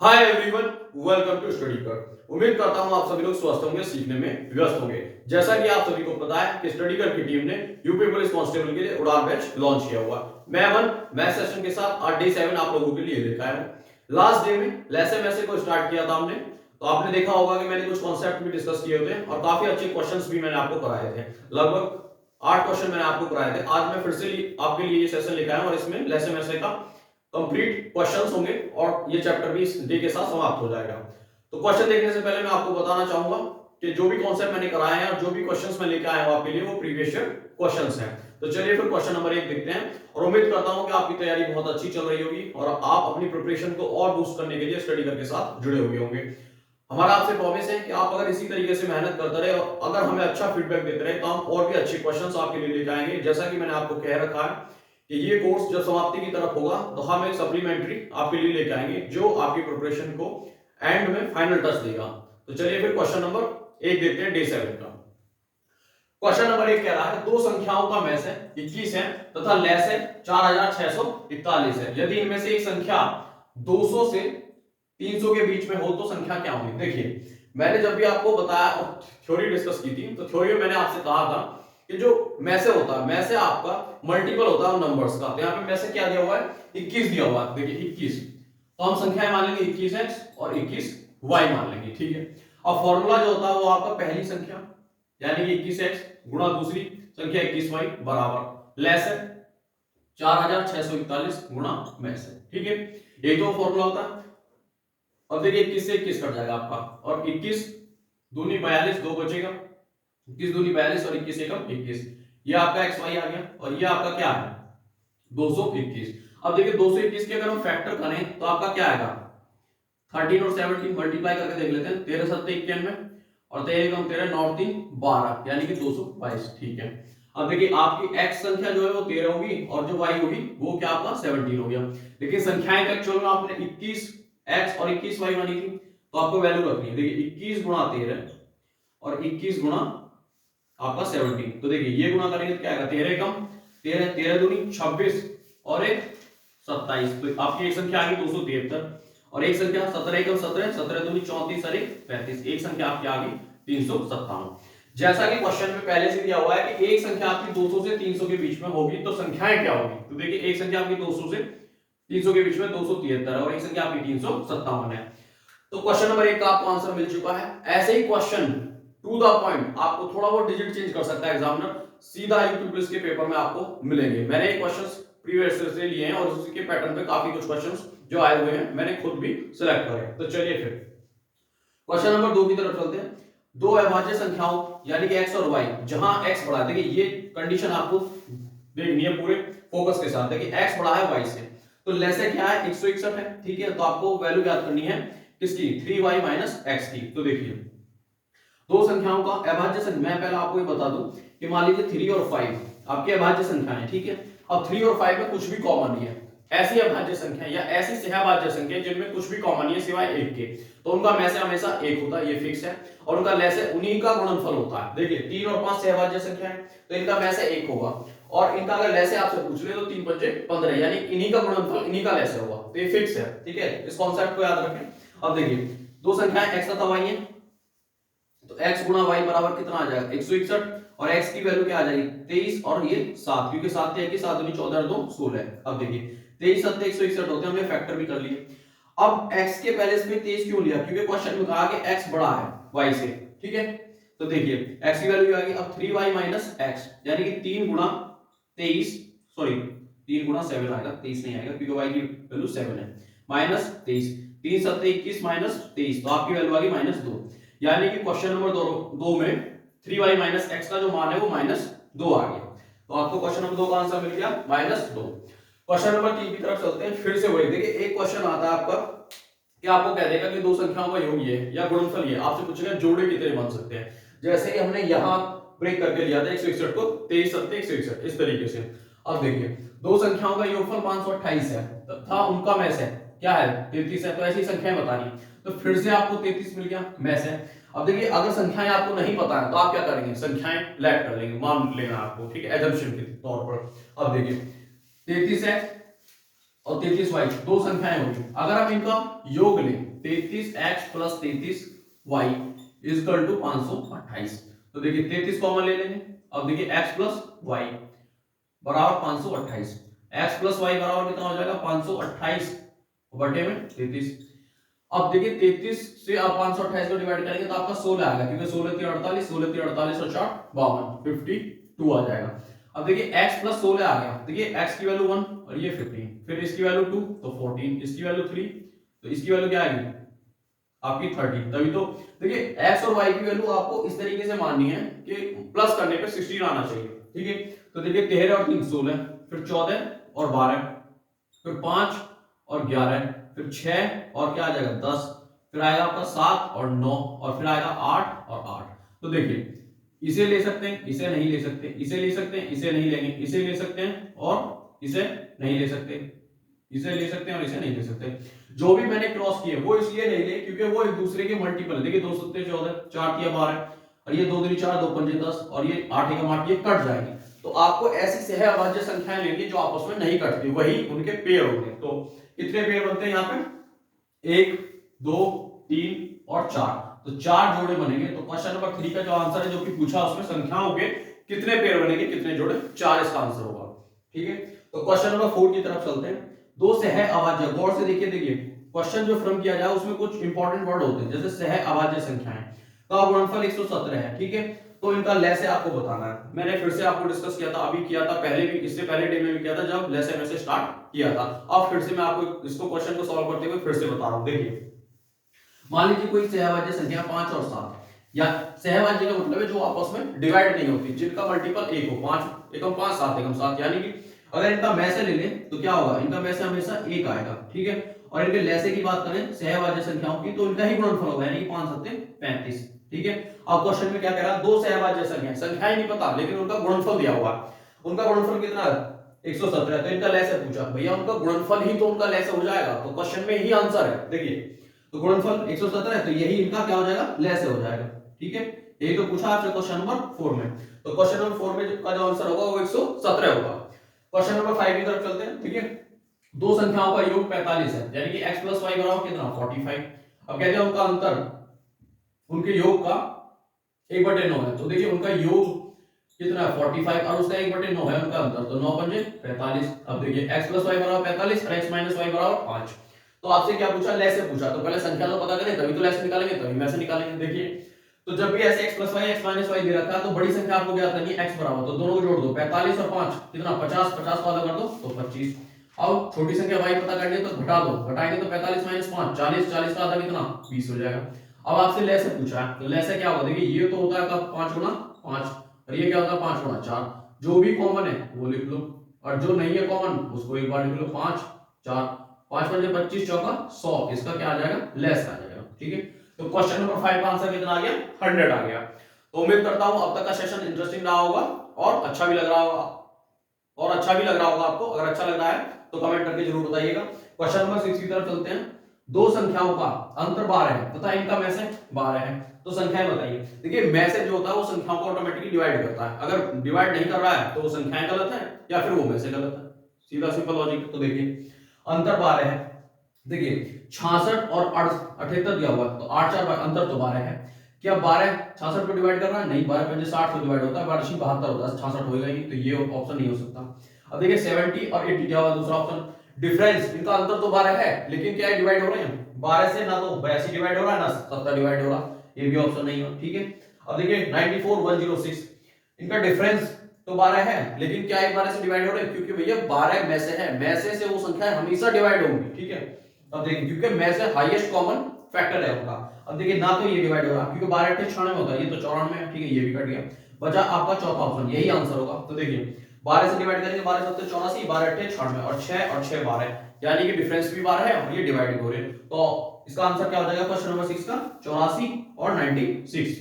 Hi everyone, welcome to study कर। उम्मीद करता हूं आप सभी लोग स्वस्थ होंगे, सीखने में व्यस्त होंगे। जैसा कि आप सभी को पता है कि स्टडी कर की टीम ने यूपी पुलिस कांस्टेबल के लिए उड़ान बैच लॉन्च किया हुआ है। मैं अमन मैथ सेशन के साथ आज डे 7 आप लोगों के लिए लेकर आया हूं। लास्ट डे में लेसन मैसे को स्टार्ट किया था हमने, तो आपने देखा होगा कि मैंने कुछ कॉन्सेप्ट भी डिस्कस किए थे और काफी अच्छे क्वेश्चंस भी मैंने आपको कराए थे। लगभग 8 क्वेश्चन मैंने आपको कराए थे। आज मैं फिर से आपके लिए ये सेशन लेकर आया हूं और इसमें लेसन मैसे का कंप्लीट क्वेश्चंस होंगे और ये चैप्टर भी इस डे के साथ समाप्त हो जाएगा। तो क्वेश्चन देखने से पहले मैं आपको बताना चाहूंगा कि जो भी कॉन्सेप्ट मैंने कराए हैं और जो भी क्वेश्चंस मैं लेके आया हूं आपके लिए वो प्रीवियस ईयर क्वेश्चंस हैं। तो चलिए फिर क्वेश्चन नंबर 1 देखते हैं और उम्मीद करता हूं कि आपकी तैयारी बहुत अच्छी चल रही होगी और आप अपनी प्रिपरेशन को और बूस्ट करने के लिए स्टडी करके साथ जुड़े हुए होंगे। हमारा आपसे प्रॉमिस है कि आप अगर इसी तरीके से मेहनत करते रहे और अगर हमें अच्छा फीडबैक देते रहे तो हम और भी अच्छे क्वेश्चंस आपके लिए लेके आएंगे। जैसा कि मैंने आपको कह रखा है कि ये कोर्स जब समाप्ति की तरफ होगा तो हम एक सप्लीमेंट्री आपके लिए लेके आएंगे जो आपकी प्रिपरेशन को एंड में फाइनल टच देगा। तो चलिए फिर क्वेश्चन नंबर 1 देखते हैं डे 7 का। क्वेश्चन नंबर 1 कह रहा है दो संख्याओं का मैस है 21 है तथा लेस है 4641 है। यदि इनमें से एक संख्या 200 से 300 के बीच में हो तो संख्या क्या होगी। देखिए, मैंने जब भी आपको बताया और थ्योरी डिस्कस की थी तो थ्योरी में मैंने आपसे कहा था कि जो मैसे होता है, मैसे आपका मल्टीपल होता है नंबर्स का। तो यहाँ पे मैसे क्या दिया हुआ है, 21 दिया हुआ है। देखिए 21, तो हम संख्याएं मान लेंगे 21x और 21y मान लेंगे, ठीक है। और फॉर्मूला जो होता है वो आपका पहली संख्या यानी कि 21x गुणा दूसरी संख्या 21y बराबर लेस है 4641 गुणा मैस है, ठीक है। ये तो फॉर्मूला होता है। अब देखिए 21 से 21 कट जाएगा आपका और 21 दूनी 42, 2 बचेगा। 21 दूनी 42 और 21 एकम 21। ये आपका एक्स वाई आ गया और ये आपका क्या है 221। अब देखिए 221 के अगर हम फैक्टर करें तो आपका क्या आएगा 13 और 17 मल्टीप्लाई करके देख लेते हैं। 13 7 91 और 13 एकम 13 9 3 12 यानी कि 222, ठीक है। अब देखिए आपकी x संख्या जो है वो 13 होगी और जो y होगी वो क्या आपका 17 हो गया। लेकिन संख्याएं तो एक्चुअल में आपने 21x और 21y बनी थी तो आपको वैल्यू रखनी है। देखिए 21 गुणा 13 और 21 गुणा आपका 17। तो देखिए ये गुणा करेंगे तो क्या आएगा 13 कम 13 13 दूनी 26 और एक 27। तो आपकी एक संख्या आ गई 273 और एक संख्या 17 कम 17 17 दूनी 34 और एक 35। एक संख्या आपकी आ गई 357। जैसा कि क्वेश्चन में पहले से दिया हुआ है कि एक संख्या आपकी 200 से 300 के बीच में होगी तो संख्याएं क्या होगी। तो देखिए एक संख्या आपकी 200 से 300 के बीच में 273 और एक संख्या आपकी 357 है। तो क्वेश्चन नंबर 1 का आपको आंसर मिल चुका है। ऐसे ही क्वेश्चन टू द पॉइंट आपको थोड़ा बहुत डिजिट चेंज कर सकता है एग्जामिनर, सीधा यूपी पुलिस के पेपर में आपको मिलेंगे। मैंने क्वेश्चंस प्रीवियस से लिए हैं और उसी के पैटर्न पे काफी कुछ क्वेश्चंस जो आए हुए हैं मैंने खुद भी सिलेक्ट करे। तो चलिए फिर क्वेश्चन नंबर 2 की तरफ चलते हैं। दो अभाज्य संख्याओं यानी कि x और y, जहां x बड़ा है, देखिए ये कंडीशन आपको देखनी है पूरे फोकस के साथ। देखिए x बड़ा है y से तो लेस है क्या है 161 है, ठीक है। तो आपको वैल्यू याद करनी है किसकी 3y x की। तो देखिए दो संख्याओं का अभाज्य संख्या, मैं पहले आपको ये बता दूं कि मान लीजिए 3 और 5 आपकी अभाज्य संख्याएं, ठीक है। अब 3 और 5 में कुछ भी कॉमन नहीं है। ऐसी अभाज्य संख्या या ऐसी सहभाज्य संख्या जिनमें कुछ भी कॉमन नहीं है सिवाय एक के, तो उनका में से हमेशा एक होता है, ये फिक्स है। और उनका लेस है उन्हीं का गुणनफल होता है। देखिए 3 और 5 सहभाज्य संख्या है तो इनका में से एक होगा और इनका अगर लेस आपसे पूछ ले तो 3 5 15 यानी इन्हीं का गुणनफल इन्हीं का लेस होगा। तो ये फिक्स है, ठीक है। इस कॉन्सेप्ट को याद रखें। अब देखिए दो संख्याएं x तथा y है तो x गुणा y बराबर कितना आ जाएगा 161 और x की वैल्यू क्या आ जाएगी 23 और ये 7, क्योंकि 7 है कि 7 दूनी 14 2 16। अब देखिए 23 7 161 होते हैं, हमने फैक्टर भी कर लिए। अब x के पहले से 23 क्यों लिया, क्योंकि क्वेश्चन में कहा कि x बड़ा है y से, ठीक है। तो देखिए x की वैल्यू आ गई अब 3y x यानी कि 3 गुणा 23, सॉरी 3 गुणा 7 आएगा, 23 नहीं आएगा क्योंकि y की वैल्यू 7 है, माइनस 23 3 7 21 माइनस 23 तो आपकी वैल्यू आ गई -2। यानी कि क्वेश्चन नंबर 2 में 3y x का जो मान है वो -2 आ गया। तो आपको क्वेश्चन नंबर 2 का आंसर मिल गया -2। क्वेश्चन नंबर 3 की तरफ चलते हैं। फिर से वही देखिए एक क्वेश्चन आता है आपका कि आपको कह देगा कि दो संख्याओं का योग ये है या गुणनफल ये, आपसे पूछेगा जोड़े कितने बन सकते हैं। जैसे कि हमने यहां ब्रेक करके लिया था 161 को 23 7 161 इस तरीके से। अब देखिए दो संख्याओं का योगफल 528 है तथा उनका में से क्या है 33 है, तो ऐसी संख्याएं बतानी। तो फिर से आपको 33 मिल गया में से। अब देखिए अगर संख्याएं आपको नहीं पता है तो आप क्या करेंगे संख्याएं लैग कर लेंगे, मान लेना आपको, ठीक है, एजम्पशन के तौर पर। अब देखिए 33 है और 33y दो संख्याएं होगी, अगर हम इनका योग लें 33x plus 33y equal to 528। तो देखिए 33 कॉमन ले लेंगे। अब देखिए x प्लस y बराबर 528, x प्लस y बराबर कितना हो जाएगा 528 बटे में 33। अब देखिए 33 से आप 528 को डिवाइड करेंगे तो आपका 16 आएगा, क्योंकि 16 3 48, 16 3 48 और 4 52, 52 आ जाएगा। अब देखिए x प्लस 16 आ गया, देखिए x की वैल्यू 1 और ये 15, फिर इसकी वैल्यू 2 तो 14, इसकी वैल्यू 3 तो इसकी वैल्यू क्या आएगी आपकी 30। तभी तो देखिए x और y की वैल्यू आपको इस तरीके से माननी है कि प्लस करने पे 16 आना चाहिए, ठीक है। तो देखिए 13 और 3 16, फिर 14 और 12, फिर 5 और 11, फिर 6 और क्या आ जाएगा 10, फिर आएगा आपका 7 और 9 और फिर आएगा 8 और 8। तो देखिए इसे ले सकते हैं, इसे नहीं ले सकते, इसे ले सकते हैं, इसे नहीं लेंगे, इसे ले सकते हैं और इसे नहीं ले सकते, इसे ले सकते हैं और इसे नहीं ले सकते। जो भी मैंने क्रॉस किए वो इसलिए नहीं ले क्योंकि वो एक दूसरे के मल्टीपल है। देखिए 2 7 14, 4 3 12 और ये 2 3 4, 2 5 10 और ये 8 1 8, ये कट जाएंगे। तो आपको ऐसी सहअभाज्य संख्याएं लेनी जो आपस में नहीं कटती, वही उनके पेयर होंगे। तो कितने पेयर बनते हैं यहाँ पे 1 2 3 और 4, तो 4 जोड़े बनेंगे। तो क्वेश्चन नंबर 3 का जो आंसर है जो कि पूछा उसमें संख्याओं के कितने पेयर बनेंगे, कितने जोड़े, 4 इसका आंसर होगा, ठीक है। तो क्वेश्चन नंबर 4 की तरफ चलते हैं। दो सहअभाज्य, गौर से देखिए क्वेश्चन जो फ्रॉम किया जाए उसमें कुछ इंपॉर्टेंट वर्ड होते हैं, जैसे सहअभाज्य संख्याएं का गुणनफल 117 है, ठीक है। तो इनका लैसे आपको बताना है। मैंने फिर से आपको डिस्कस किया था, अभी किया था, पहले भी, इससे पहले डे में भी किया था जब लैसे में से स्टार्ट किया था। अब फिर से मैं आपको इसको क्वेश्चन को सॉल्व करते हुए फिर से बता रहा हूं। देखिए मान लीजिए कोई सहअभाज्य संख्या 5 और 7, या सहअभाज्य का मतलब है जो आपस में डिवाइड नहीं होती, जिनका मल्टीपल 1 हो, 5 एकम 5 7 एकम 7, यानी कि अगर इनका मैसे ले लें तो क्या होगा, इनका मैसे हमेशा 1 आएगा, ठीक है। और इनके लैसे की बात करें सहअभाज्य संख्याओं की तो इनका ही गुणनफल होगा, यानी कि 5 7 35, ठीक है। अब क्वेश्चन में क्या कह रहा है, दो सहअभाज्य संख्याएं नहीं पता लेकिन उनका गुणनफल दिया हुआ है। उनका गुणनफल कितना है 117, तो इनका लैसे पूछा, भैया उनका गुणनफल ही तो उनका लैसे हो जाएगा, तो क्वेश्चन में यही आंसर है। देखिए तो गुणनफल 117 है तो यही इनका क्या हो जाएगा, लैसे हो जाएगा, ठीक है। यही तो पूछा आपसे क्वेश्चन नंबर 4 में। तो क्वेश्चन नंबर 4 में का जो आंसर होगा वो 117 होगा। क्वेश्चन नंबर 5 की तरफ चलते हैं, ठीक है। दो संख्याओं का योग 45 है, यानी कि x प्लस वाई बराबर कितना 45। अब कहते हैं उनका अंतर, उनके योग का 1/9 है। तो देखिए उनका योग कितना है 45 और उसका 1/9 है उनका अंतर, तो 9 पंजे 45। अब देखिए x प्लस वाई बराबर 45 और x माइनस वाई बराबर 5। तो आपसे क्या पूछा, लैसे पूछा, तो पहले संख्या तो पता करें तभी तो लैसे निकालेंगे, तभी में से निकालेंगे। देखिए तो जब भी ऐसे x plus Y x minus Y दे रखा है तो बड़ी संख्या आपको ज्ञात करनी है x बराबर, तो दोनों को जोड़ दो, 45 और 5 कितना 50, 50 को आधा कर दो तो 25। अब छोटी संख्या y पता करनी है तो घटा दो, घटाएंगे तो 45 माइनस 5 40, 40 का आधा कितना 20 हो जाएगा। अब आपसे लैसे पूछा है, तो लैसे क्या होगा, देखिए ये तो होता है 5 गुना 5 और ये क्या होता है 5 गुना 4, जो भी कॉमन है वो लिख लो और जो नहीं है कॉमन उसको एक बार लिख लो, 5 4 5 पंजे 25 चौका 100, इसका क्या आ जाएगा, लेस आ जाएगा, ठीक है। तो क्वेश्चन नंबर 5 का आंसर कितना आ गया 100 आ गया। तो उम्मीद करता हूं अब तक का सेशन इंटरेस्टिंग रहा होगा और अच्छा भी लग रहा होगा, और अच्छा भी लग रहा होगा आपको। अगर अच्छा लग रहा है तो कमेंट करके जरूर बताइएगा। क्वेश्चन नंबर 6 की तरफ चलते हैं। दो संख्याओं का अंतर 12 है तथा इनका मैसे 12 है, तो संख्याएं बताइए। देखिए मैसे जो होता है वो संख्याओं को ऑटोमेटिकली डिवाइड करता है, अगर डिवाइड नहीं कर रहा है तो वो संख्याएं गलत है या फिर वो मैसे गलत है, सीधा सिंपल लॉजिक। तो देखिए अंतर 12 है, देखिए 66 और 78 दिया हुआ है तो 8 4 अंतर तो 12 है। क्या 12 66 को डिवाइड कर रहा है, नहीं, 12 पंजे 60 को डिवाइड होता है, 12 72 होता है, 66 होएगा ही नहीं, तो ये ऑप्शन नहीं हो सकता। अब देखिए 70 और 80 दिया हुआ दूसरा ऑप्शन, डिफरेंस इनका अंतर तो 12 है लेकिन क्या है डिवाइड हो रहे हैं 12 से, ना तो 82 डिवाइड हो रहा है ना 70 डिवाइड हो रहा, ये भी ऑप्शन नहीं हो, ठीक है। अब देखिए 94 106 इनका डिफरेंस तो 12 है लेकिन क्या एक 12 से डिवाइड हो रहे हैं, क्योंकि भैया 12 में से है, में से वो संख्या हमेशा डिवाइड होंगी, ठीक है। अब देखिए क्योंकि में से हाईएस्ट कॉमन फैक्टर है उनका। अब देखिए ना तो ये डिवाइड हो रहा क्योंकि 12 8 96 होता है, ये तो 94 है, ठीक है, ये भी कट गया, बचा आपका चौथा ऑप्शन, यही आंसर होगा। तो देखिए 12 से डिवाइड करेंगे, 12 7 84, 12 8 96 और 6 और 6 12, यानी कि डिफरेंस भी 12 है और ये डिवाइड हो रहे हैं। तो इसका आंसर क्या हो जाएगा क्वेश्चन नंबर 6 का 84 और 96।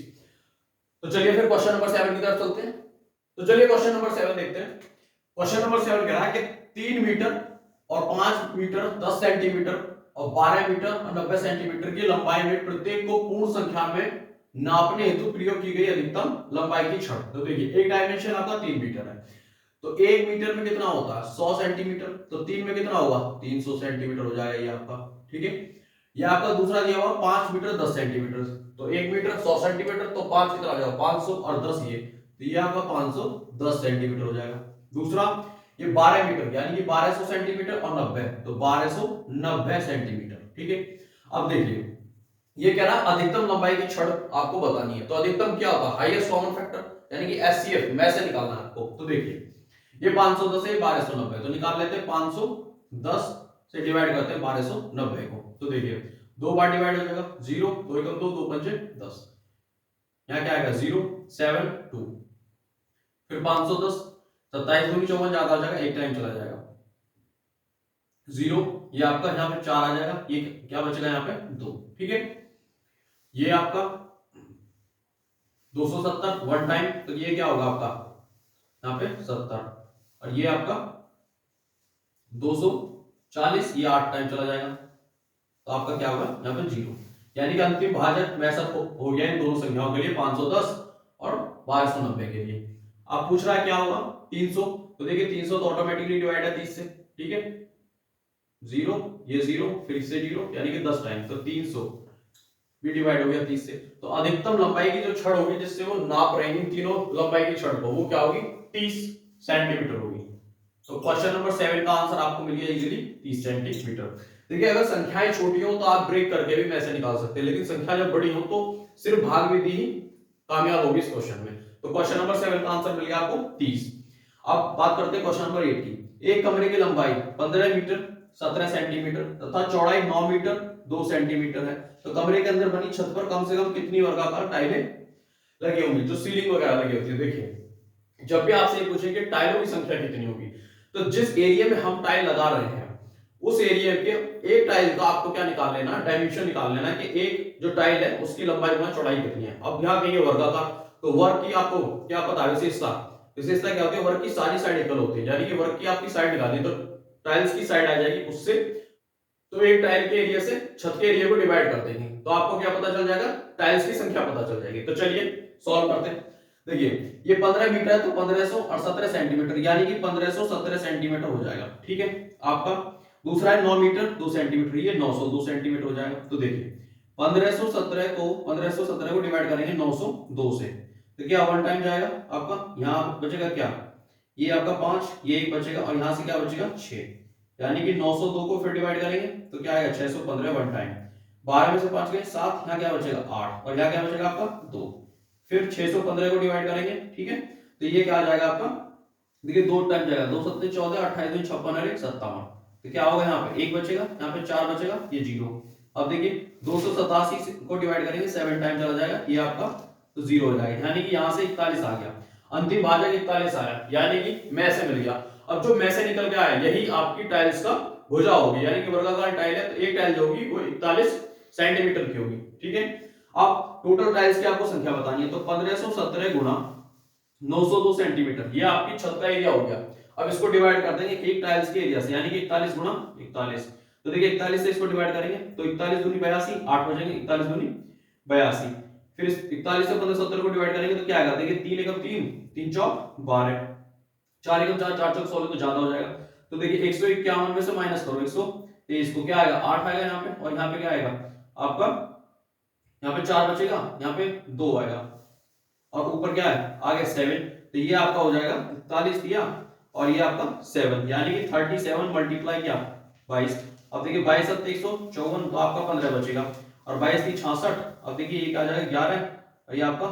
तो चलिए फिर क्वेश्चन नंबर 7 की तरफ चलते हैं। तो चलिए क्वेश्चन नंबर 7 देखते हैं। क्वेश्चन नंबर 7 कह रहा है कि 3 मीटर और 5 मीटर 10 सेंटीमीटर और 12 मीटर और 90 सेंटीमीटर की लंबाई में प्रत्येक को पूर्ण संख्या में नापने हेतु प्रयोग की गई अधिकतम लंबाई की छड़। तो देखिए एक डायमेंशन आपका 3 मीटर है, तो 1 मीटर में कितना होता है 100 सेंटीमीटर, तो 3 में कितना होगा 300 सेंटीमीटर हो जाएगा ये आपका, ठीक है। ये आपका दूसरा दिया हुआ 5 मीटर 10 सेंटीमीटर, तो 1 मीटर 100 सेंटीमीटर, तो 5 कितना आ जाएगा 500 और 10 ये, तो ये आपका 510 सेंटीमीटर हो जाएगा। दूसरा ये 12 मीटर यानी कि 1200 सेंटीमीटर और 90, तो 1290 सेंटीमीटर। ठीक है, अब देखिए ये कह रहा है अधिकतम लंबाई की छड़ आपको बतानी है, तो अधिकतम क्या होता है हाईएस्ट कॉमन फैक्टर यानी कि एचसीएफ में से निकालना है आपको। तो देखिए ये 510 है 1290, तो निकाल लेते हैं 510 से डिवाइड करते हैं 1290 को, तो देखिए 2 बार डिवाइड हो जाएगा 0, 2 एकम 2, 2 पंचे 10, यहाँ क्या आएगा 0 7 2, फिर 510 27 दूनी 54 ज्यादा हो जाएगा, एक टाइम चला जाएगा 0, ये आपका यहाँ पे 4 आ जाएगा, ये क्या बचेगा यहाँ पे 2। ठीक है, ये आपका 270 वन टाइम, तो ये क्या होगा आपका यहाँ पे 70, और ये आपका 240, ये 8 टाइम चला जाएगा, तो आपका क्या होगा यहाँ पे 0, यानी कि अंतिम भाजक वैसा हो गया इन दोनों संख्याओं के लिए 510 और 1290 के लिए। आप पूछ रहा है क्या होगा 300, तो देखिए 300 तो ऑटोमेटिकली डिवाइड है 30 से। ठीक है, 0 ये 0 फिर इससे 0 यानी कि 10 टाइम, तो 300 भी डिवाइड हो गया 30 से। तो अधिकतम लंबाई की जो छड़ होगी जिससे वो नाप रहे हैं तीनों लंबाई की छड़ को, वो क्या होगी 30 सेंटीमीटर होगी। तो क्वेश्चन नंबर 7 का आंसर आपको मिल गया इजीली 30 सेंटीमीटर। देखिए अगर संख्याएं छोटी हो तो आप ब्रेक करके भी मैसे निकाल सकते हैं, लेकिन संख्या जब बड़ी हो तो सिर्फ भाग विधि ही कामयाब होगी इस क्वेश्चन में। तो क्वेश्चन नंबर 7 का आंसर मिल गया आपको 30। अब बात करते हैं क्वेश्चन नंबर 8 की। एक कमरे की लंबाई 15 मीटर 17 सेंटीमीटर तथा चौड़ाई 9 मीटर 2 सेंटीमीटर है, तो कमरे के अंदर बनी छत पर कम से कम कितनी वर्गाकार टाइलें लगी होंगी, जो सीलिंग वगैरह लगी होती है। देखिए जब भी आपसे ये पूछे कि टाइलों की संख्या कितनी होगी, तो जिस एरिया में हम टाइल लगा रहे हैं उस एरिया के एक टाइल का आपको क्या निकाल लेना, डायमेंशन निकाल लेना कि एक जो टाइल है उसकी लंबाई गुना चौड़ाई कितनी है। अब यहाँ कहिए वर्गाकार, तो वर्ग की आपको क्या पता है विशेषता, विशेषता क्या होती है वर्ग की सारी साइड इक्वल होती है, यानी कि वर्ग की आपकी साइड निकालनी तो टाइल्स की साइड आ जाएगी उससे, तो एक टाइल के एरिया से छत के एरिया को डिवाइड कर देंगे तो आपको क्या पता चल जाएगा टाइल्स की संख्या पता चल जाएगी। तो चलिए सॉल्व करते हैं। देखिए ये 15 मीटर है तो 1500 और 17 सेंटीमीटर यानी कि 1517 सेंटीमीटर हो जाएगा। ठीक है, आपका दूसरा है 9 मीटर 2 सेंटीमीटर, ये 902 सेंटीमीटर हो जाएगा। तो देखिए 1517 को डिवाइड करेंगे 902 से, तो क्या वन टाइम जाएगा आपका, यहाँ बचेगा क्या ये आपका 5, ये एक बचेगा और यहाँ से क्या बचेगा 6, यानी कि 902 को फिर डिवाइड करेंगे तो क्या आएगा 615 वन टाइम, 12 में से 5 गए 7, यहाँ क्या बचेगा 8 और यहाँ क्या बचेगा आपका 2, फिर 615 को डिवाइड करेंगे। ठीक है, तो ये क्या आ जाएगा आपका, देखिए 2 टाइम जाएगा 2 7 14 28 2 56 और 1 57, तो क्या होगा यहाँ पे 1 बचेगा, यहाँ पे 4 बचेगा, ये 0। अब देखिए 287 को डिवाइड करेंगे 7 टाइम चला जाएगा, ये आपका तो 0 हो जाएगा, यानी कि यहाँ से 41 आ गया, अंतिम भाजक 41 आया, यानी कि में से मिल गया। अब जो में से निकल के आया यही आपकी टाइल्स का भुजा होगी, यानी कि वर्गाकार टाइल है तो एक टाइल जो होगी वो 41 सेंटीमीटर की होगी। ठीक है, अब टोटल टाइल्स की आपको संख्या बतानी है, तो 1517 गुना 902 सेंटीमीटर ये आपकी छत का एरिया हो गया। अब इसको डिवाइड कर देंगे एक टाइल्स के एरिया से, यानी कि 41 गुना 41, तो देखिए 41 से इसको डिवाइड करेंगे तो 41 दूनी 82, 8 बचेंगे 41 दूनी 82, फिर 41 से 1570 को डिवाइड करेंगे तो क्या आएगा, देखिए 3 एकम 3 3 चौक 12, 4 एकम 4 4 चौक 16, तो ज्यादा हो जाएगा। तो देखिए 151 में से माइनस करो 123 को, क्या आएगा 8 आएगा यहाँ पे, और यहाँ पे क्या आएगा आपका, यहाँ पे 4 बचेगा, यहाँ पे 2 आएगा और ऊपर क्या है आ गया 7, तो ये आपका हो जाएगा 41 दिया और ये आपका 7, यानी कि 37 मल्टीप्लाई क्या 22। अब देखिए 22 7 154, तो आपका 15 बचेगा और 22 3 66, अब देखिए ये क्या आ जाएगा 11 और ये आपका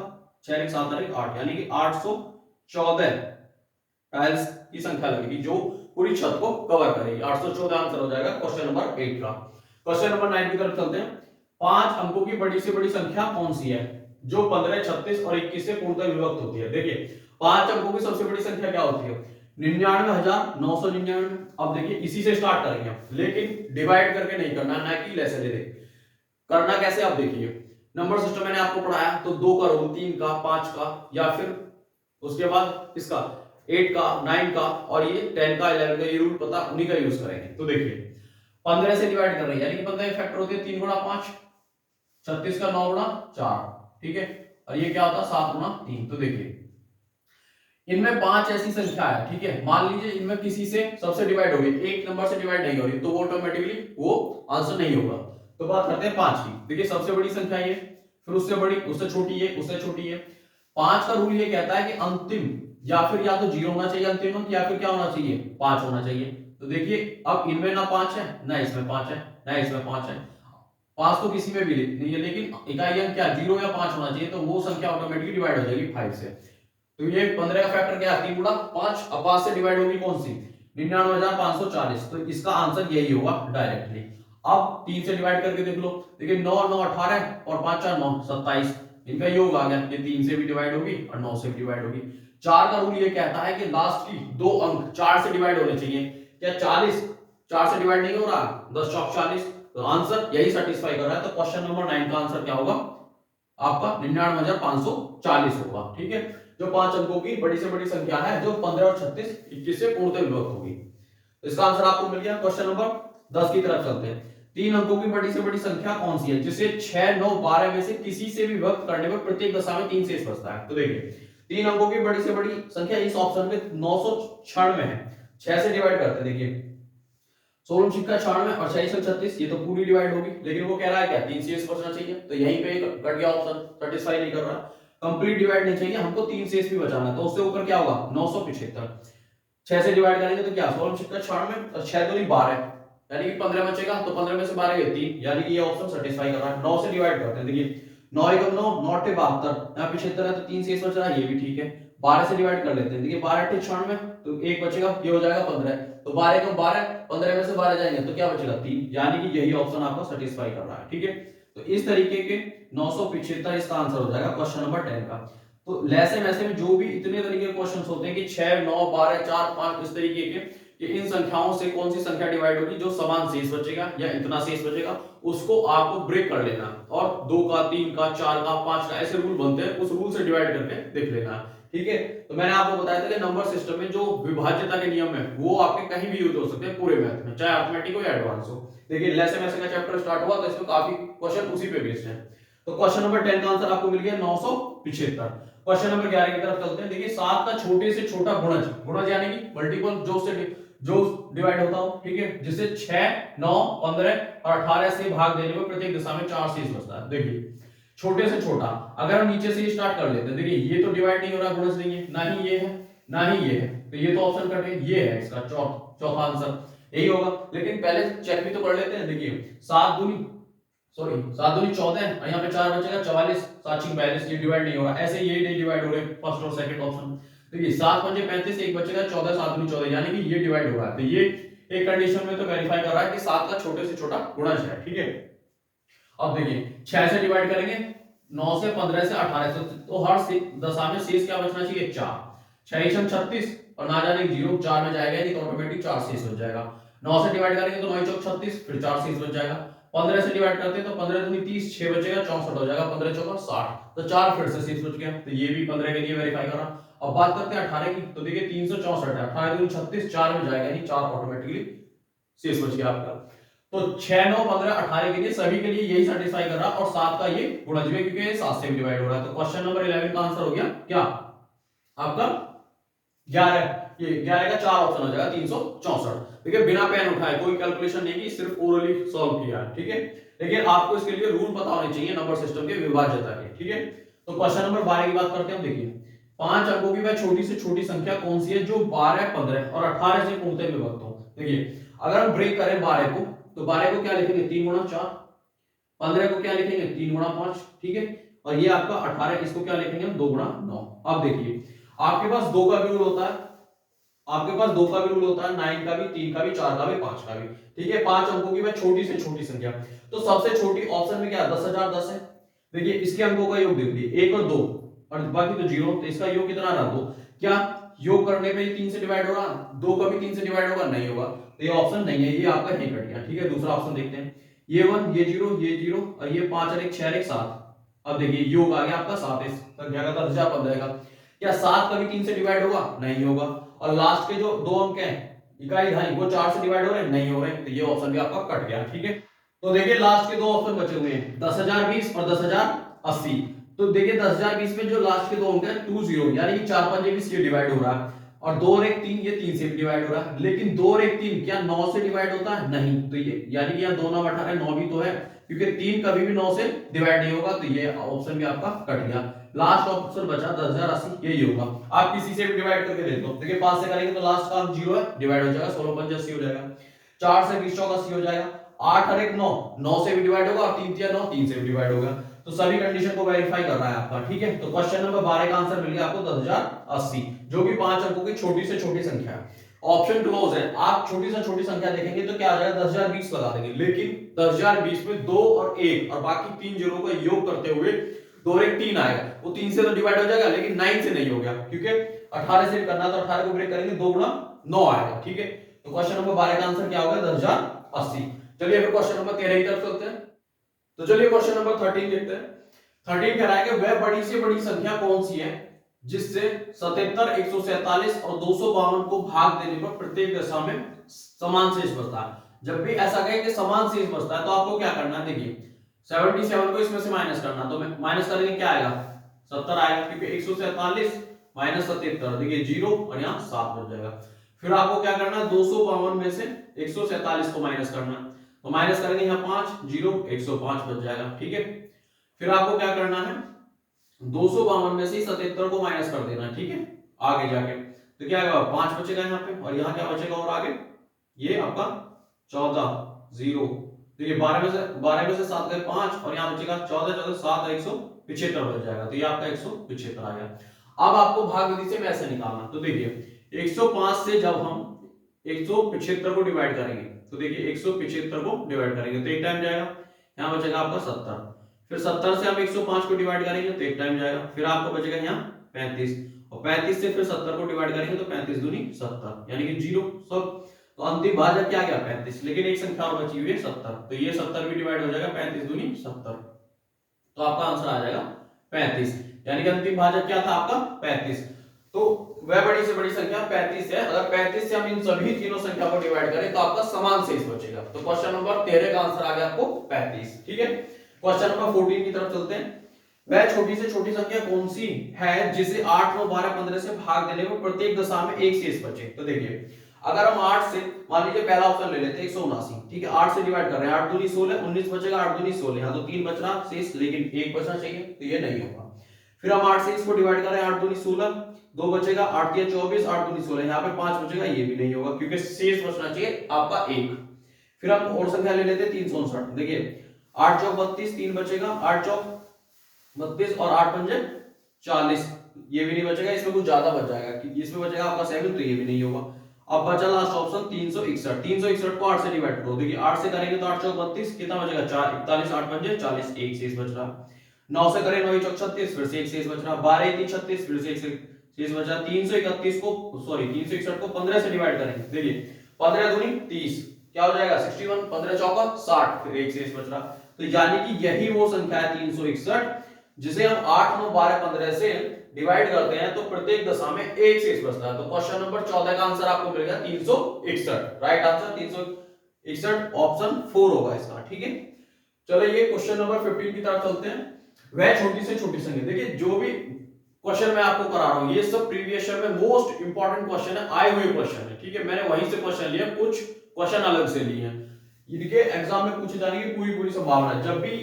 6 1 7 8, यानी कि 814 टाइल्स की संख्या लगेगी जो पूरी छत को कवर करेगी। 814 आंसर हो जाएगा क्वेश्चन नंबर 8 का। क्वेश्चन नंबर 9 की तरफ चलते हैं। 5 अंकों की बड़ी से बड़ी संख्या कौन सी है जो 15 36 और 21 से पूर्णतः विभक्त होती है। देखिए 5 अंकों की सबसे बड़ी संख्या क्या होती है 99,999। अब देखिए इसी से स्टार्ट करेंगे हम, लेकिन डिवाइड करके नहीं करना, ना कि लेसे दे करना। कैसे आप देखिए नंबर सिस्टम मैंने आपको पढ़ाया, तो 2 का रूल 3 का 5 का, या फिर उसके बाद इसका 8 का 9 का और ये 10 का 11 का, ये रूल पता उन्हीं का यूज करेंगे। तो देखिए 15 से डिवाइड कर रहे हैं यानी कि 15 फैक्टर होते हैं 3 गुणा 5, 36 का 9 गुणा 4, ठीक है, और ये क्या होता है 7 गुणा 3। तो देखिए इनमें 5 ऐसी संख्या है, ठीक है, मान लीजिए इनमें किसी से सबसे डिवाइड हो गई, एक नंबर से डिवाइड नहीं हो रही, तो वो ऑटोमेटिकली वो आंसर नहीं होगा। तो बात करते हैं 5 की। देखिए सबसे बड़ी संख्या ये, फिर उससे बड़ी, उससे छोटी है, उससे छोटी है। 5 का रूल ये कहता है कि अंतिम या फिर या तो 0 होना चाहिए अंतिम अंक, या फिर क्या होना चाहिए 5 होना चाहिए। तो देखिए अब इनमें ना 5 है ना इसमें 5 है ना इसमें 5 है, 5 तो किसी में भी नहीं है, लेकिन इकाई अंक क्या 0 या 5 होना चाहिए, तो वो संख्या ऑटोमेटिकली डिवाइड हो जाएगी 5 से। तो ये 15 का फैक्टर क्या है 3 गुणा 5, अब 5 से डिवाइड होगी कौन सी 99,540, तो इसका आंसर यही होगा डायरेक्टली। अब 3 से डिवाइड करके देख लो, देखिए 9 9 18 और 5 4 9 27, इनका योग आ गया, ये 3 से भी डिवाइड होगी और 9 से भी डिवाइड होगी। 4 का रूल ये कहता है कि लास्ट की दो अंक 4 से डिवाइड होने चाहिए। क्या 40 4 से डिवाइड नहीं हो रहा, 10 चौक 40, तो आंसर यही सेटिस्फाई कर रहा है। तो क्वेश्चन नंबर 9 का आंसर क्या होगा आपका 99,540 होगा। ठीक है, जो 5 अंकों की बड़ी से बड़ी संख्या है, जो 15 और 36 21 से पूर्णतः विभक्त होगी। इसका आंसर आपको मिल गया। क्वेश्चन नंबर 10 की तरफ चलते हैं। 3 अंकों की बड़ी से बड़ी संख्या कौन सी है जिसे 6 9 12 में से किसी से भी विभक्त करने पर प्रत्येक दशा में 3 शेष बचता है। तो देखिए 3 अंकों की बड़ी से बड़ी संख्या इस ऑप्शन में 996 है, 6 से डिवाइड करते हैं। देखिए 16 छिक्का 96 और 6 36, ये तो पूरी डिवाइड होगी, लेकिन वो कह रहा है क्या 3 शेष बचना चाहिए, तो यहीं पे कट गया ऑप्शन, सेटिस्फाई नहीं कर रहा। कंप्लीट डिवाइड नहीं चाहिए हमको, 3 शेष भी बचाना है, तो उससे ऊपर क्या होगा 975, 6 से डिवाइड करेंगे तो क्या 16 छिक्का 96 और 6 दूनी 12, यानी कि 15 बचेगा, तो 15 में से 12 गए 3, यानी कि ये ऑप्शन सेटिस्फाई कर रहा है। 9 से डिवाइड करते हैं, देखिए 9 एकम 9 9 से 72, यहाँ 75 है तो 3 शेष बच रहा है, ये भी ठीक है। 12 से डिवाइड कर लेते हैं, देखिए 12 8 96, तो एक बचेगा, ये हो जाएगा 15, तो 12 एकम 12, 15 में से 12 जाएंगे तो क्या बचेगा 3, यानी कि यही ऑप्शन आपका सेटिस्फाई कर रहा है। ठीक है, तो इस तरीके के 975 इसका आंसर हो जाएगा क्वेश्चन नंबर 10 का। तो लैसे मैसे में जो भी इतने तरीके के क्वेश्चंस होते हैं कि 6 9 12 4 5 इस तरीके के, कि इन संख्याओं से कौन सी संख्या डिवाइड होगी जो समान शेष बचेगा या इतना शेष बचेगा, उसको आपको ब्रेक कर लेना और 2 का 3 का 4 का 5 का ऐसे रूल बनते हैं, उस रूल से डिवाइड करके देख लेना। ठीक है, तो मैंने आपको बताया था कि नंबर सिस्टम में जो विभाज्यता के नियम है वो आपके कहीं भी यूज हो सकते हैं पूरे मैथ में, चाहे अर्थमेटिक हो या एडवांस हो। देखिए लेसन मैसे का चैप्टर स्टार्ट हुआ तो इसमें काफी क्वेश्चन उसी पे बेस्ड है। तो क्वेश्चन नंबर 10 का आंसर आपको मिल गया 975। क्वेश्चन नंबर 11 की तरफ चलते हैं। देखिए 7 का छोटे से छोटा गुणज, गुणज यानी कि मल्टीपल जो डिवाइड होता हो, ठीक है, जिसे 6 9 15 और 18 से भाग देने पर प्रत्येक दिशा में 4 शेष बचता है। देखिए छोटे से छोटा, अगर हम नीचे से ही स्टार्ट कर लेते हैं, देखिए ये तो डिवाइड नहीं हो रहा, गुणज नहीं है, ना ही ये है ना ही ये है, तो ये तो ऑप्शन कट है, ये है इसका चौथा आंसर यही होगा। लेकिन पहले चेक भी तो कर लेते हैं। देखिए 7 दूनी 14 और यहाँ पे 4 बचेगा 44, 7 6 42, ये डिवाइड नहीं हो रहा, ऐसे ये नहीं डिवाइड हो रहे फर्स्ट और सेकंड ऑप्शन। देखिए 7 5 35, एक बचेगा 14, 7 दूनी 14, यानी कि ये डिवाइड हो रहा है, तो ये एक कंडीशन में तो वेरीफाई कर रहा है कि 7 का छोटे से छोटा गुणज है। ठीक है, अब देखिए 6 से डिवाइड करेंगे, 9 से 15 से 18 से, तो हर दशा में शेष क्या बचना चाहिए 4, 6 36 और ना जाने 0 4 में जाएगा नहीं तो ऑटोमेटिक 4 शेष बच जाएगा। 9 से डिवाइड करेंगे तो 9 चौक 36, फिर 4 शेष बच जाएगा। 15 से डिवाइड करते हैं तो 15 दूनी 30, 6 बचेगा 64 हो जाएगा, 15 चौका 60, तो 4 फिर से शेष बच गया, तो ये भी 15 के लिए वेरीफाई करा। अब बात करते हैं 18 की, तो देखिए 364 है, 18 दूनी 36, 4 में जाएगा नहीं, 4 ऑटोमेटिकली शेष बच गया आपका। तो 6 9 15 18 के लिए सभी के लिए यही सेटिस्फाई कर रहा, और 7 का ये गुणज में क्योंकि ये 7 से भी डिवाइड हो रहा है। तो क्वेश्चन नंबर 11 का आंसर हो गया क्या आपका 11, ये 11 का 4 ऑप्शन हो जाएगा 364। देखिए बिना पेन उठाए, कोई कैलकुलेशन नहीं की, सिर्फ ओरली सॉल्व किया। ठीक है, लेकिन आपको इसके लिए रूल पता होने चाहिए नंबर सिस्टम के विभाज्यता के। ठीक है, तो क्वेश्चन नंबर 12 की बात करते हैं। देखिए 5 अंकों की वह छोटी से छोटी संख्या कौन सी है जो 12 15 और 18 से पूर्णतः विभक्त हो। देखिए अगर हम ब्रेक करें 12 को, तो 12 को क्या लिखेंगे 3 गुणा 4, 15 को क्या लिखेंगे 3 गुणा 5, ठीक है, और ये आपका 18 इसको क्या लिखेंगे हम 2 गुणा 9। अब देखिए आपके पास 2 का भी रूल होता है, आपके पास 2 का भी रूल होता है, 9 का भी, 3 का भी, 4 का भी, 5 का भी। ठीक है, 5 अंकों की वह छोटी से छोटी संख्या, तो सबसे छोटी ऑप्शन में क्या 10,010 है। देखिए इसके अंकों का योग देख लीजिए 1 और 2 और बाकी तो 0, तो इसका योग कितना रहा 2। क्या योग करने पे 3 से डिवाइड होगा, 2 का भी 3 से डिवाइड होगा, नहीं होगा, तो ये ऑप्शन नहीं है, ये आपका नहीं कट गया। ठीक है, दूसरा ऑप्शन देखते हैं, ये 1 ये 0 ये 0 और ये 5 और 1 6 और 1 7। अब देखिए योग आ गया आपका 7 इस संख्या का 10,015 का। क्या 7 कभी 3 से डिवाइड होगा, नहीं होगा, और लास्ट के जो दो अंक हैं इकाई दहाई वो 4 से डिवाइड हो रहे हैं, नहीं हो रहे, तो ये ऑप्शन भी आपका कट गया। ठीक है, तो देखिए लास्ट के दो ऑप्शन बचे हुए हैं 10,020 और 10,080। तो देखिए 10,020 में जो लास्ट के दो अंक है 20, यानी कि 4 5 20 ये डिवाइड हो रहा है, और 2 और 1 3, ये 3 से भी डिवाइड हो रहा है, लेकिन 2 और 1 3 क्या 9 से डिवाइड होता है? नहीं। तो ये यानी कि यहाँ 2 9 18 9 भी तो है, क्योंकि 3 कभी भी 9 से डिवाइड नहीं होगा, तो ये ऑप्शन भी आपका कट गया। लास्ट ऑप्शन बचा 10,080, यही होगा। आप किसी से भी डिवाइड करके देख लो, देखिए 5 से करेंगे तो लास्ट का 0 है, डिवाइड हो जाएगा, 16 5 80 हो जाएगा। 4 से 20 चौक 80 हो जाएगा। 8 और 1 9, 9 से भी डिवाइड होगा, और 3 3 9, 3 से भी डिवाइड होगा। तो सभी कंडीशन को वेरीफाई कर रहा है आपका, ठीक है। तो क्वेश्चन नंबर 12 का आंसर मिल गया आपको 10,080, जो कि 5 अंकों की छोटी से छोटी संख्या है। ऑप्शन क्लोज है, आप छोटी से छोटी संख्या देखेंगे तो क्या आ जाएगा, 10,020 लगा देंगे, लेकिन 10,020 में 2 और 1 और बाकी 3 जीरो का योग करते हुए 2 और 1 3 आएगा, वो 3 से तो डिवाइड हो जाएगा, लेकिन 9 से नहीं हो गया, क्योंकि 18 से करना, तो 18 को ब्रेक करेंगे, 2 गुना 9 आएगा, ठीक है। तो क्वेश्चन नंबर 12 का आंसर क्या होगा, 10,080। चलिए फिर क्वेश्चन नंबर 13 की तरफ चलते हैं। तो चलिए क्वेश्चन नंबर 13 देखते हैं। 13 कह रहा है कि वह बड़ी से बड़ी संख्या कौन सी है जिससे 77, 147 और 252 को भाग देने पर प्रत्येक दशा में समान शेष बचता है। जब भी ऐसा कहे कि समान शेष बचता है तो आपको क्या करना है, देखिए 77 को इसमें से माइनस करना, तो माइनस करेंगे क्या आएगा, 70 आएगा, क्योंकि 147 माइनस 77, देखिए 0 और यहाँ 7 बच जाएगा। फिर आपको क्या करना है, 252 में से 147 को माइनस करना, तो माइनस करेंगे यहाँ 5 0 105 बच जाएगा, ठीक है। फिर आपको क्या करना है, 252 में से 77 को माइनस कर देना, ठीक है, आगे जाके तो क्या आएगा, 5 बचेगा यहाँ पे, और यहाँ क्या बचेगा और आगे, ये आपका 14 0, देखिए 12 में से 7 गए 5, और यहाँ बचेगा 14 14 7 175 बच जाएगा, तो ये आपका 175 आ गया। अब आपको भाग विधि से मैसे निकालना, तो देखिए 105 से जब हम 175 को डिवाइड करेंगे, तो देखिए 175 को डिवाइड करेंगे तो एक टाइम जाएगा, यहाँ बचेगा आपका 70, फिर 70 से हम 105 को डिवाइड करेंगे तो एक टाइम जाएगा, फिर आपको बचेगा यहाँ 35, और 35 से फिर 70 को डिवाइड करेंगे तो 35 दूनी 70, यानी कि 0 सब। तो अंतिम भाजक क्या गया 35, लेकिन एक संख्या और बची हुई है 70, तो ये 70 भी डिवाइड हो जाएगा, 35 दूनी 70, तो आपका आंसर आ जाएगा 35, यानी कि अंतिम भाजक क्या था आपका 35। तो वह बड़ी से बड़ी संख्या 35 है। अगर 35 से हम इन सभी तीनों संख्या को डिवाइड करें तो आपका समान शेष बचेगा। तो क्वेश्चन नंबर 13 का आंसर आ गया आपको 35, ठीक है। क्वेश्चन नंबर 14 की तरफ चलते हैं। वह छोटी से छोटी संख्या कौन सी है जिसे 8 9 12 15 से भाग देने पर प्रत्येक दशा में एक शेष बचे। तो देखिए अगर हम 8 से, मान लीजिए पहला ऑप्शन ले लेते हैं 179, ठीक है, 8 से डिवाइड कर रहे हैं, 8 दूनी 16 19 बचेगा, 8 दूनी 16, यहां तो 3 बच रहा शेष, लेकिन 1 बचना चाहिए, तो ये नहीं होगा। फिर हम 8 से इसको डिवाइड कर रहे हैं, 8 दूनी 16, 2 बचेगा, 8 3 24, 8 दूनी 16, यहां पे 5 बचेगा, ये भी नहीं होगा, क्योंकि शेष बचना चाहिए आपका 1। फिर हम और संख्या ले लेते हैं 359, देखिए 8 चौक 32, 3 बचेगा, 8 चौक 32 और 8 पंजे 40, ये भी नहीं बचेगा, इसमें कुछ ज्यादा बच जाएगा, इसमें बचेगा आपका 7, तो ये भी नहीं होगा। अब बचा लास्ट ऑप्शन 361, 361 को 8 से डिवाइड करो, देखिए 8 से करेंगे तो 8 चौक 32, कितना बचेगा 4 41, 8 पंजे 40, एक शेष बच रहा। 9 से करें 9 चौक 36, फिर से एक शेष बच रहा, 12 3 36, फिर से एक शेष बच रहा। 331 को सॉरी 361 को 15 से डिवाइड करेंगे, देखिए 15 दूनी 30, क्या हो जाएगा 61, 15 चौका 60, फिर एक शेष बच रहा। तो यानी कि यही वो संख्या है 361 जिसे हम 8 9 12 15 से डिवाइड करते हैं तो प्रत्येक दशा में एक शेष बचता है। तो क्वेश्चन नंबर 14 का आंसर आपको मिलेगा 361, राइट आंसर 361, ऑप्शन 4 होगा इसका, ठीक है। चलो ये क्वेश्चन नंबर 15 की तरफ चलते हैं। वह छोटी से छोटी संख्या, देखिए जो भी क्वेश्चन मैं आपको करा रहा हूं ये सब प्रीवियस ईयर में मोस्ट इंपॉर्टेंट क्वेश्चन है, आए हुए क्वेश्चन है, ठीक है। मैंने वहीं से क्वेश्चन लिए, कुछ क्वेश्चन अलग से लिए हैं, इनके एग्जाम में पूछे जाने की पूरी संभावना है। जब भी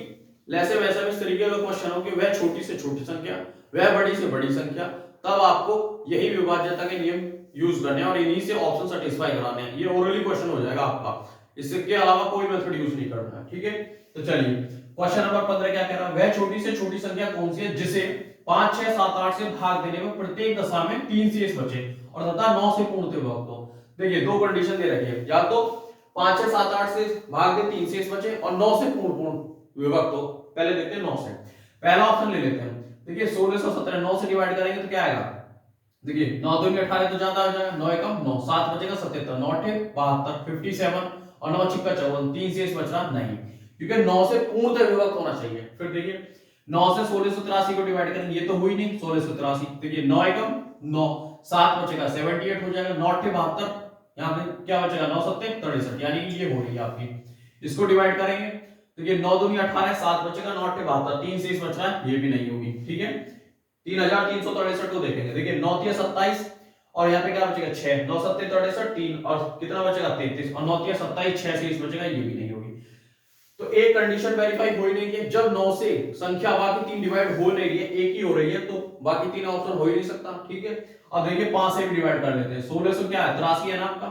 वैसे इस तरीके का क्वेश्चन हो कि वह छोटी से छोटी संख्या, वह बड़ी से बड़ी संख्या, तब आपको यही विभाज्यता के नियम यूज करने हैं और इन्हीं से ऑप्शन सेटिस्फाई कराने हैं। ये ओरली क्वेश्चन हो जाएगा आपका, इसके अलावा कोई मेथड यूज नहीं करना है, ठीक है। तो चलिए क्वेश्चन नंबर 15 क्या कह रहा है, वह छोटी से छोटी संख्या कौन सी है जिसे 5 6 7 8 से भाग देने में प्रत्येक दशा में 3 शेष बचे और तथा 9 से पूर्णतः विभक्त हो। देखिए दो कंडीशन दे रखी है, या तो 5 6 7 8 से भाग दे 3 शेष बचे और 9 से पूर्ण विभक्त हो। पहले देखते हैं 9 से, पहला ऑप्शन ले लेते हैं। देखिए 1617 9 से डिवाइड करेंगे तो क्या आएगा, देखिए 9 2 18 तो ज्यादा हो जाएगा, 9 एकम 9, 7 बचेगा 77, 9 8 72, 57 और 9 6 54, 3 शेष बच रहा नहीं, क्योंकि 9 से पूर्णतः विभक्त होना चाहिए। फिर देखिए 9 से 1683 को डिवाइड करेंगे, ये तो हुई नहीं 1683, देखिए 9 एकम 9, 7 बचेगा 78 हो जाएगा, 9 8 72, यहां पे क्या बचेगा 9 7 63, यानी कि ये हो रही है आपकी। इसको डिवाइड करेंगे तो ये 9 दूनी 18, 7 बचेगा, 9 8 72, 3 शेष बच रहा है, ये भी नहीं होगी, ठीक है। 3363 को देखेंगे, देखिए 9 3 27 और यहाँ पे क्या बचेगा 6, 9 7 63 3 और कितना बचेगा 33 और 9 3 27 6 से 20 बचेगा, ये भी नहीं होगी। तो एक कंडीशन वेरीफाई हो ही नहीं है, जब 9 से संख्या बाकी 3 डिवाइड हो नहीं रही है, एक ही हो रही है, तो बाकी 3 ऑप्शन हो ही नहीं सकता, ठीक है। अब देखिए 5 से भी डिवाइड कर लेते हैं, 16 से क्या है 83 है ना आपका,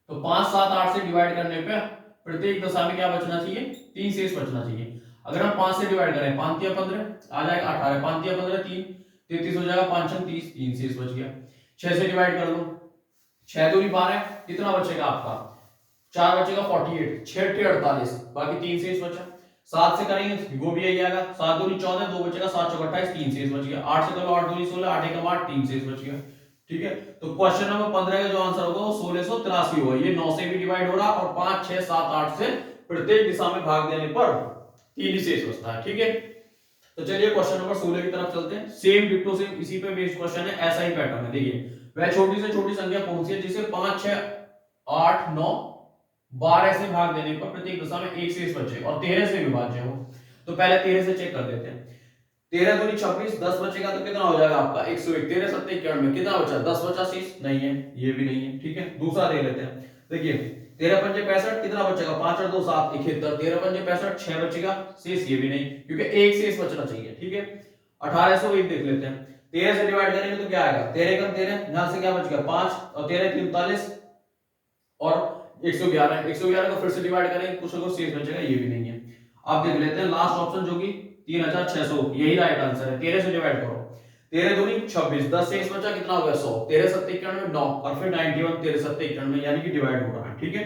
तो 5 7 8 से डिवाइड करने पे प्रत्येक दशा में क्या बचना चाहिए, 3 शेष बचना चाहिए। अगर हम 5 से डिवाइड करें 5 तिया 15 आ जाएगा 18, 5 तिया 15 3 33 हो जाएगा, 5 6 30 3 शेष बच गया। 6 से डिवाइड कर लो, 6 दूनी 12 कितना बचेगा आपका 4 बचेगा 48, 6 टे 48 बाकी 3 शेष बचा। 7 से करेंगे वो भी यही आएगा, 7 दूनी 14 2 बचेगा, 7 चौक 28 3 शेष बच गया। 8 से करो 8 दूनी 16 8 एकम 8 3 शेष बच गया, ठीक है। तो क्वेश्चन नंबर 15 का जो आंसर होगा वो 1683 होगा। ये 9 से भी डिवाइड हो रहा और 5 6 7 8 से प्रत्येक दिशा में भाग देने पर 3 ही शेष बचता है, ठीक है। तो चलिए क्वेश्चन नंबर 16 की तरफ चलते हैं। सेम डिक्टो सेम इसी पे बेस्ड क्वेश्चन है, ऐसा ही पैटर्न है। देखिए वह छोटी से छोटी संख्या कौन सी है जिसे 5 6 8 9 12 से भाग देने पर प्रत्येक दशा में एक शेष बचे और 13 से विभाज्य हो। तो पहले 13 से चेक कर देते हैं। 13 दूनी 26 10 बचेगा तो कितना हो जाएगा आपका 101, 13 7 91 कितना बचा 10 बचा, शेष नहीं है, ये भी नहीं है, ठीक है। दूसरा देख लेते हैं। देखिए 13 पंजे 65 कितना बचेगा 5 और 2 7 71, 13 पंजे 65 6 बचेगा, शेष ये भी नहीं क्योंकि एक शेष बचना चाहिए, ठीक है। 1801 देख लेते हैं। 13 से डिवाइड करेंगे तो क्या आएगा 13 कम 13, यहां से क्या बचेगा 5 और 13 43 और 111, 111 को फिर से डिवाइड करेंगे कुछ ना कुछ शेष बचेगा, ये भी नहीं है। अब देख लेते हैं लास्ट ऑप्शन जो कि 3600, यही राइट आंसर है। 13 से डिवाइड करो, 13 दूनी 26 10 शेष बचा कितना हो गया 100, 13 7 91 9 और फिर 91 13 7 91 यानी कि डिवाइड हो रहा है, ठीक है।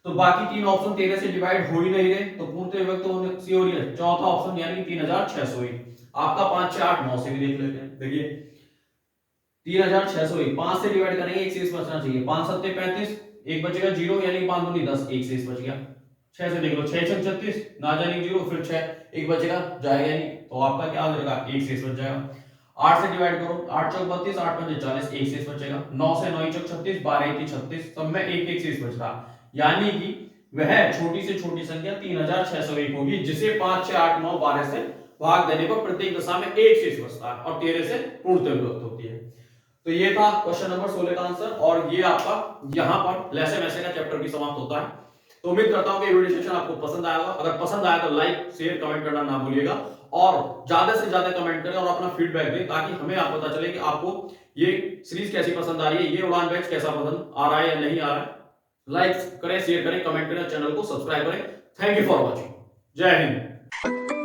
तो बाकी तीन ऑप्शन 13 से डिवाइड हो ही नहीं रहे, तो पूर्णतः विभक्त होने सी हो रही है। चौथा ऑप्शन यानी कि 3601 आपका 5 6 8 9 से भी देख लेते हैं। देखिए 3601 5 से डिवाइड करेंगे एक शेष बचना चाहिए, 5 7 35 एक बचेगा 0 यानी 5 दूनी 10 एक शेष बच गया। 6 से देख लो 6 6 36 ना जाने 0 फिर 6 एक बचेगा जाएगा नहीं, तो आपका क्या हो जाएगा एक शेष बच जाएगा। 8 से डिवाइड करो 8 चौक 32 8 पंजे 40 एक शेष बचेगा। 9 से 9 चौक 36 12 1 36 सब में एक एक शेष बच रहा, यानी कि वह छोटी से छोटी संख्या 3601 होगी जिसे 5 6 8 9 12 से भाग देने पर प्रत्येक दशा में एक शेष बचता है और 13 से पूर्णतः विभक्त होती है। तो ये था क्वेश्चन नंबर 16 का आंसर और ये आपका यहां पर लेसन ऐसे का चैप्टर भी समाप्त होता है। तो उम्मीद करता हूं कि ये वीडियो सेशन आपको पसंद आया होगा। अगर पसंद आया तो लाइक शेयर कमेंट करना ना भूलिएगा और ज्यादा से ज्यादा कमेंट करें और अपना फीडबैक दें ताकि हमें आप पता चले कि आपको ये सीरीज कैसी पसंद आ रही है, ये उड़ान बैच कैसा पसंद आ रहा है या नहीं आ रहा है। लाइक करें शेयर करें कमेंट करें चैनल को सब्सक्राइब करें। Thank you for watching. जय हिंद।